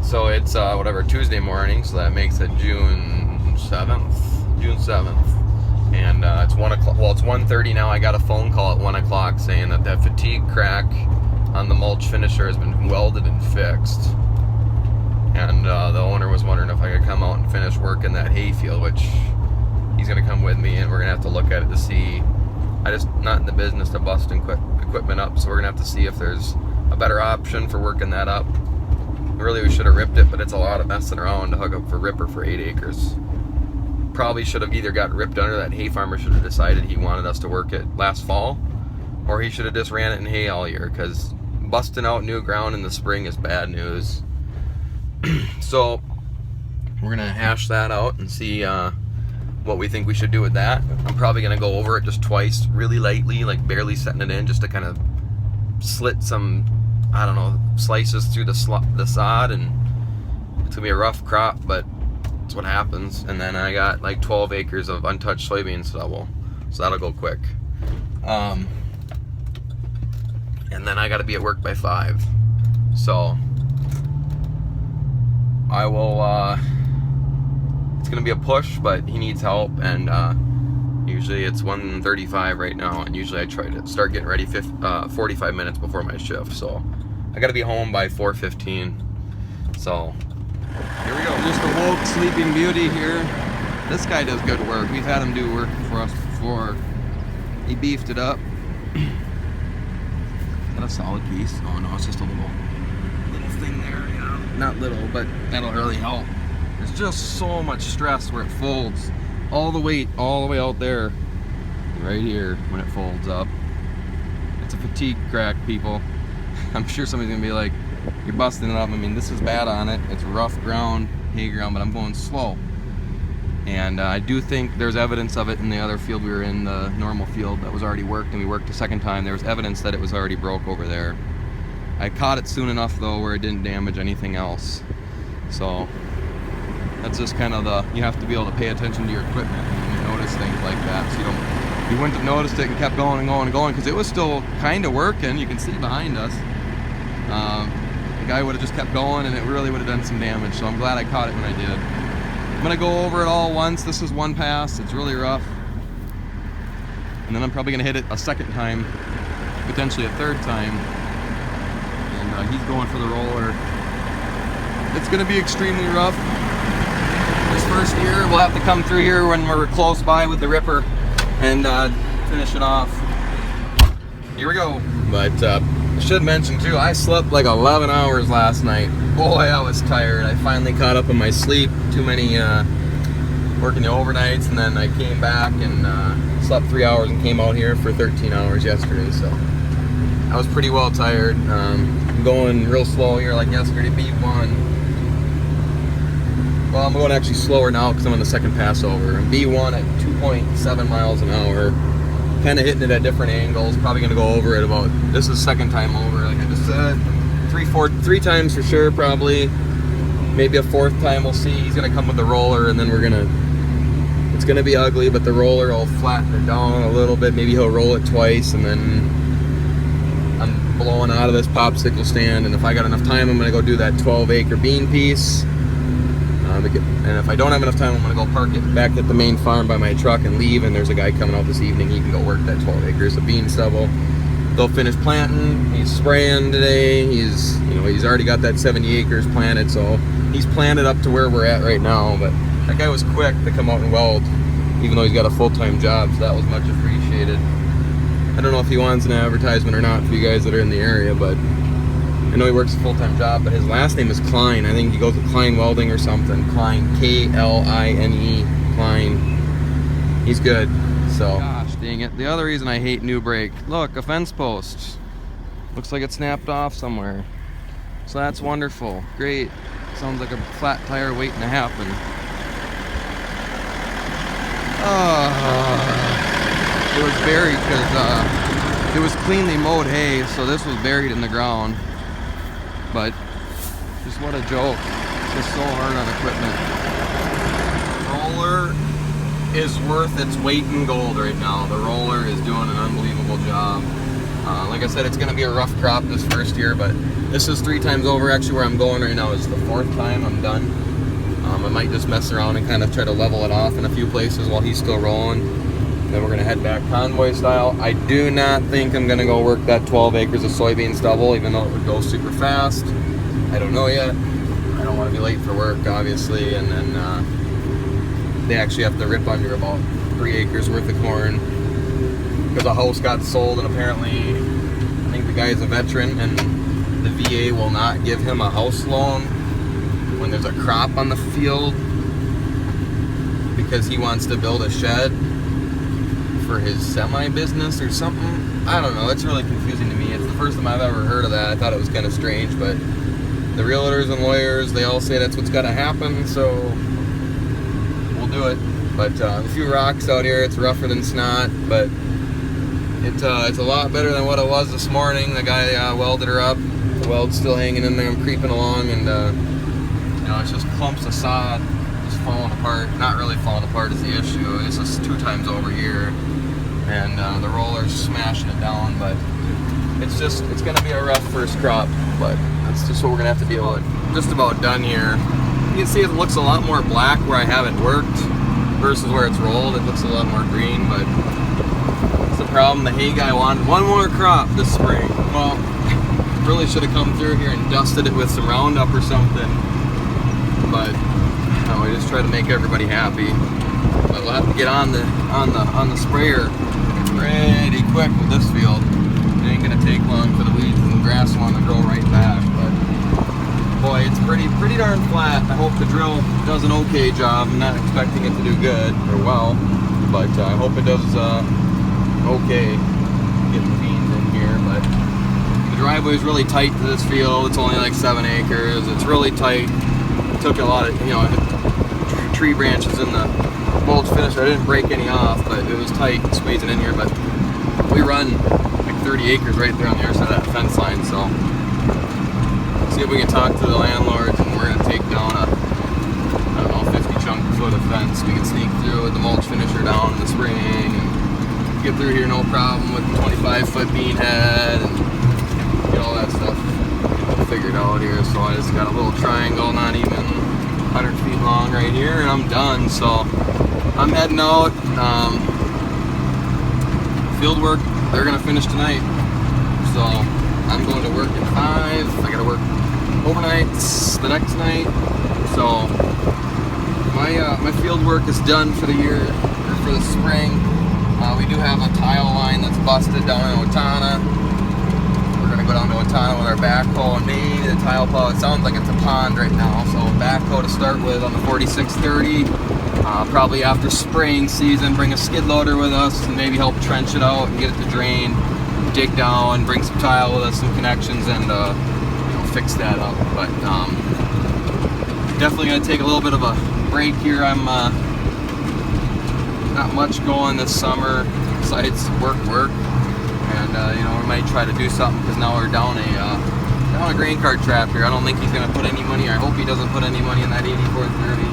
So it's whatever, Tuesday morning, so that makes it June 7th. June 7th. And it's 1 o'clock. Well, it's 1:30 now. I got a phone call at 1 o'clock saying that that fatigue crack on the mulch finisher has been welded and fixed. And the owner was wondering if I could come out and finish work in that hayfield, which he's going to come with me, and we're going to have to look at it to see. I just not in the business to bust equipment up, so we're going to have to see if there's a better option for working that up. Really, we should have ripped it, but it's a lot of messing around to hook up for ripper for 8 acres. Probably should have either got ripped under. That hay farmer should have decided he wanted us to work it last fall, or he should have just ran it in hay all year, because busting out new ground in the spring is bad news. So we're gonna hash that out and see what we think we should do with that. I'm probably gonna go over it just twice, really lightly, like barely setting it in, just to kind of slit some, I don't know, slices through the sod, and it's gonna be a rough crop, but it's what happens. And then I got like 12 acres of untouched soybean stubble, so that'll go quick. And then I got to be at work by 5, so I will. It's gonna be a push, but he needs help, and usually it's 1:35 right now, and usually I try to start getting ready 45 minutes before my shift, so I gotta be home by 4:15. So here we go. Just a woke sleeping beauty here. This guy does good work. We've had him do work for us before. He beefed it up. Is that a solid piece? Oh no, it's just a little thing there, yeah. Not little, but that'll really help. There's just so much stress where it folds. All the weight, all the way out there, right here, when it folds up. It's a fatigue crack, people. I'm sure somebody's gonna be like, you're busting it up. I mean, this is bad on it. It's rough ground, hay ground, but I'm going slow. And I do think there's evidence of it in the other field we were in, the normal field that was already worked, and we worked a second time. There was evidence that it was already broke over there. I caught it soon enough though where it didn't damage anything else. So that's just kind of you have to be able to pay attention to your equipment when you notice things like that, so you wouldn't have noticed it and kept going and going and going, because it was still kind of working. You can see behind us. The guy would have just kept going and it really would have done some damage, so I'm glad I caught it when I did. I'm gonna go over it all once. This is one pass. It's really rough, and then I'm probably gonna hit it a second time, potentially a third time, and he's going for the roller. It's gonna be extremely rough. This first year we'll have to come through here when we're close by with the ripper and finish it off. Here we go. But I should mention too, I slept like 11 hours last night. Boy, I was tired. I finally caught up in my sleep. Too many working the overnights, and then I came back and slept 3 hours and came out here for 13 hours yesterday. So I was pretty well tired. I'm going real slow here, like yesterday, B1. Well, I'm going actually slower now because I'm on the second pass over. B1 at 2.7 miles an hour. Kind of hitting it at different angles. Probably going to go over it about, this is second time over, like I just said. Three times for sure, probably. Maybe a fourth time, we'll see. He's going to come with the roller, and then it's going to be ugly, but the roller will flatten it down a little bit. Maybe he'll roll it twice, and then I'm blowing out of this popsicle stand, and if I got enough time, I'm going to go do that 12-acre bean piece. And if I don't have enough time, I'm going to go park it back at the main farm by my truck and leave, and there's a guy coming out this evening. He can go work that 12 acres of bean stubble. They'll finish planting. He's spraying today. He's already got that 70 acres planted, so he's planted up to where we're at right now. But that guy was quick to come out and weld, even though he's got a full-time job, so that was much appreciated. I don't know if he wants an advertisement or not for you guys that are in the area, but I know he works a full-time job, but his last name is Kline. I think he goes with Kline Welding or something. Kline, K-L-I-N-E, Kline. He's good, so. Gosh, dang it. The other reason I hate new brake. Look, a fence post. Looks like it snapped off somewhere. So that's wonderful. Great. Sounds like a flat tire waiting to happen. It was buried because it was cleanly mowed hay, so this was buried in the ground. But just what a joke. It's just so hard on equipment. Roller is worth its weight in gold right now. The roller is doing an unbelievable job. Like I said, it's going to be a rough crop this first year, but this is 3 times over. Actually, where I'm going right now is the 4th time I'm done. I might just mess around and kind of try to level it off in a few places while he's still rolling. Then we're going to head back convoy style. I do not think I'm going to go work that 12 acres of soybean stubble, even though it would go super fast. I don't know yet. I don't want to be late for work, obviously, and then they actually have to rip under about 3 acres worth of corn because a house got sold, and apparently I think the guy's a veteran and the VA will not give him a house loan when there's a crop on the field because he wants to build a shed for his semi-business or something. I don't know, it's really confusing to me. It's the first time I've ever heard of that. I thought it was kind of strange, but the realtors and lawyers, they all say that's what's got to happen, so we'll do it. But a few rocks out here, it's rougher than snot, but it's a lot better than what it was this morning. The guy welded her up. The weld's still hanging in there. I'm creeping along, and you know, it's just clumps of sod just falling apart. Not really falling apart is the issue. It's just 2 times over here, and the roller's smashing it down. But it's going to be a rough first crop, but that's just what we're going to have to deal with. Just about done here. You can see it looks a lot more black where I haven't worked versus where it's rolled. It looks a lot more green, but it's the problem. The hay guy wanted one more crop this spring. Well, really should have come through here and dusted it with some Roundup or something, but no, we just try to make everybody happy. But we'll have to get on the sprayer pretty quick with this field. It ain't gonna take long for the weeds and the grass one to grow right back. But boy, it's pretty darn flat. I hope the drill does an okay job. I'm not expecting it to do good or well, but I hope it does okay getting the beans in here. But the driveway is really tight to this field. It's only like 7 acres. It's really tight. It took a lot of, you know, tree branches in the mulch finisher. I didn't break any off, but it was tight squeezing in here. But we run like 30 acres right there on the other side of that fence line, so see if we can talk to the landlords, and we're going to take down a, I don't know, 50 chunk foot of fence. We can sneak through with the mulch finisher down in the spring and get through here no problem with the 25-foot bean head and get all that stuff figured out here. So I just got a little triangle, not even 100 feet long right here, and I'm done. So I'm heading out. Field work, they're going to finish tonight. So I'm going to work at 5. I got to work overnights the next night. So my field work is done for the year, or for the spring. We do have a tile line that's busted down in Otana. We're going to go down to Otana with our backhoe and maybe the tile plow. It sounds like it's a pond right now, so backhoe to start with on the 4630. Probably after spraying season, bring a skid loader with us and maybe help trench it out and get it to drain. Dig down, bring some tile with us, some connections, and you know, fix that up. But definitely going to take a little bit of a break here. I'm not much going this summer besides work, and you know, we might try to do something because now we're down a grain cart trap here. I don't think he's going to put any money. I hope he doesn't put any money in that 8430.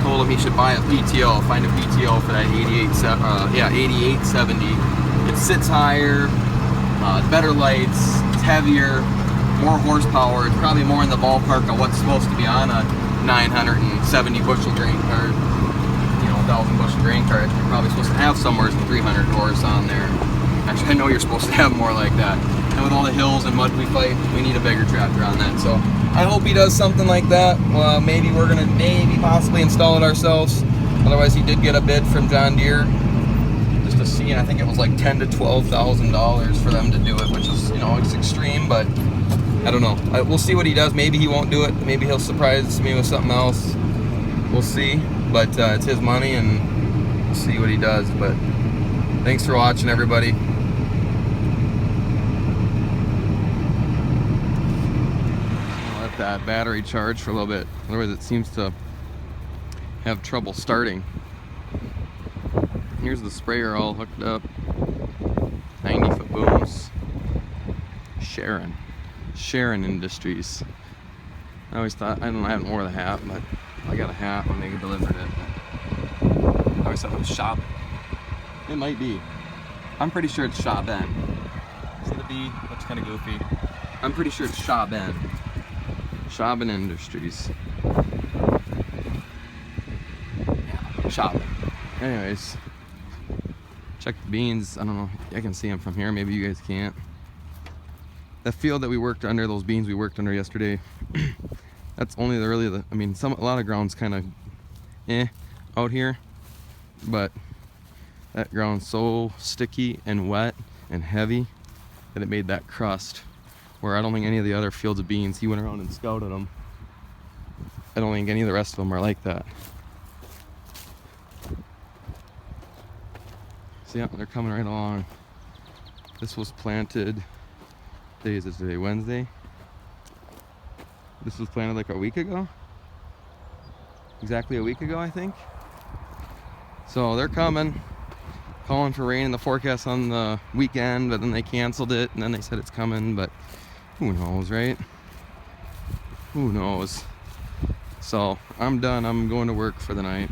Told him he should buy a PTO, find a PTO for that 8870. It sits higher, better lights, it's heavier, more horsepower. It's probably more in the ballpark of what's supposed to be on a 970 bushel grain cart. You know, 1,000 bushel grain cart. You're probably supposed to have somewhere some 300 horse on there. Actually, I know you're supposed to have more like that. And with all the hills and mud we fight, we need a bigger tractor on that. So I hope he does something like that. Well, maybe we're gonna possibly install it ourselves. Otherwise, he did get a bid from John Deere just to see, and I think it was like $10,000 to $12,000 for them to do it, which is, you know, it's extreme, but I don't know. We'll see what he does. Maybe he won't do it. Maybe he'll surprise me with something else. We'll see. But it's his money, and we'll see what he does. But thanks for watching, everybody. Let that battery charge for a little bit. Otherwise, it seems to have trouble starting. Here's the sprayer all hooked up. 90-foot booms. Sharon Industries. I always thought, I haven't wore the hat, but I got a hat when they delivered it. I always thought it was shop. It might be. I'm pretty sure it's Shaw Ben. See the B? Looks kind of goofy. I'm pretty sure it's Shaw Ben. Shaw Ben Industries. Yeah, Shaw Ben. Anyways, check the beans. I don't know. I can see them from here. Maybe you guys can't. The field that we worked under, those beans we worked under yesterday, that's only the I mean, a lot of ground's kind of out here, but that ground's so sticky and wet and heavy that it made that crust, where I don't think any of the other fields of beans, he went around and scouted them, I don't think any of the rest of them are like that. So yeah, they're coming right along. This was planted, day is it today, Wednesday? This was planted like a week ago? Exactly a week ago, I think. So they're coming, calling for rain in the forecast on the weekend, but then they canceled it, and then they said it's coming, but who knows, right? Who knows? So I'm done. I'm going to work for the night.